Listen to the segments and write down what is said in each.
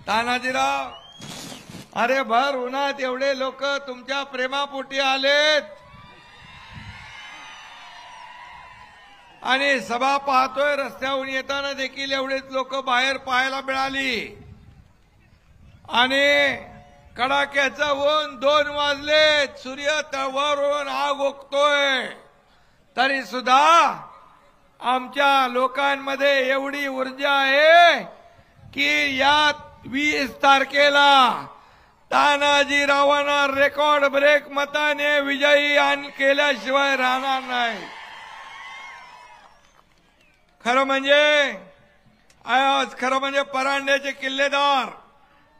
तानाजीराव, अरे भर उन्हात एवढे लोक तुमच्या प्रेमापोटी आलेत आणि सभा पाहतोय, रस्त्यावरून येताना देखील एवढेच लोक बाहेर पाहायला मिळाली आणि कडाक्याचं ऊन 2 वाजले, सूर्य तळवावरून आग ओकतोय, तरी सुद्धा आमच्या लोकांमध्ये एवढी ऊर्जा आहे की या 20 तारखेला तानाजीरावांना रेकॉर्ड ब्रेक मताने विजयी केल्याशिवाय राहणार नाही। खरं म्हणजे परांड्याचे किल्लेदार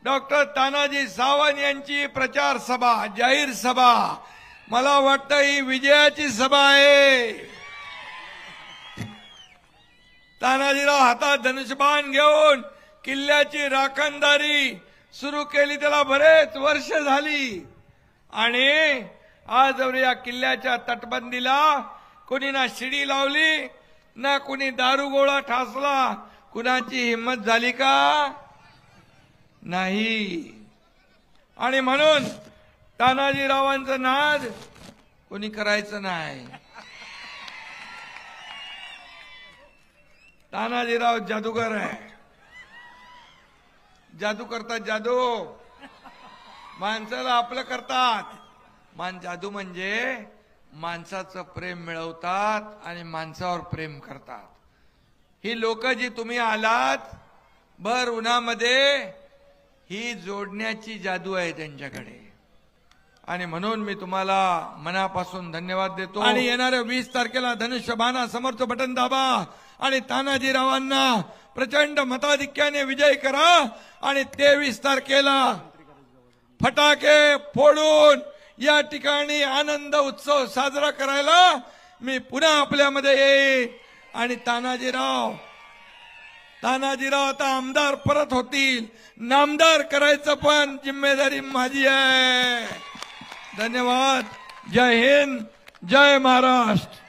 डॉक्टर तानाजी सावंत यांची प्रचार सभा, जाहीर सभा, मला वाटतं ही विजयाची सभा आहे। तानाजीराव हातात धनुष्यबाण घेऊन किल्ल्याची राखणदारी सुरू केली, त्याला बरेच वर्ष झाली आणि आज या किल्ल्याच्या तटबंदीला कोणी ना शिडी लावली ना कोणी दारुगोळा ठासला, कुणाची हिम्मत झाली का? नाही। आणि म्हणून तानाजीरावांचं नाद कोणी करायचं नाही। तानाजीराव जादूगर आहे, जादू करतात, जादू माणसाला आपलं करतात। जादू म्हणजे माणसाचं प्रेम मिळवतात आणि माणसावर प्रेम करतात। ही लोक जी तुम्ही आलात भर उन्हामध्ये, ही जोडण्याची जादू आहे त्यांच्याकडे आणि म्हणून मी तुम्हाला मनापासून धन्यवाद देतो। आणि येणाऱ्या 20 तारखेला धनुष्यबाणा समोरचं बटन दाबा आणि तानाजीरावांना प्रचंड मताधिक्याने विजय करा आणि 23 तारखेला फटाके फोडून या ठिकाणी आनंद उत्सव साजरा करायला मी पुन्हा आपल्यामध्ये येईन। आणि तानाजीराव आता आमदार परत होतील, नामदार करायचं पण जिम्मेदारी माझी आहे। धन्यवाद। जय हिंद, जय महाराष्ट्र।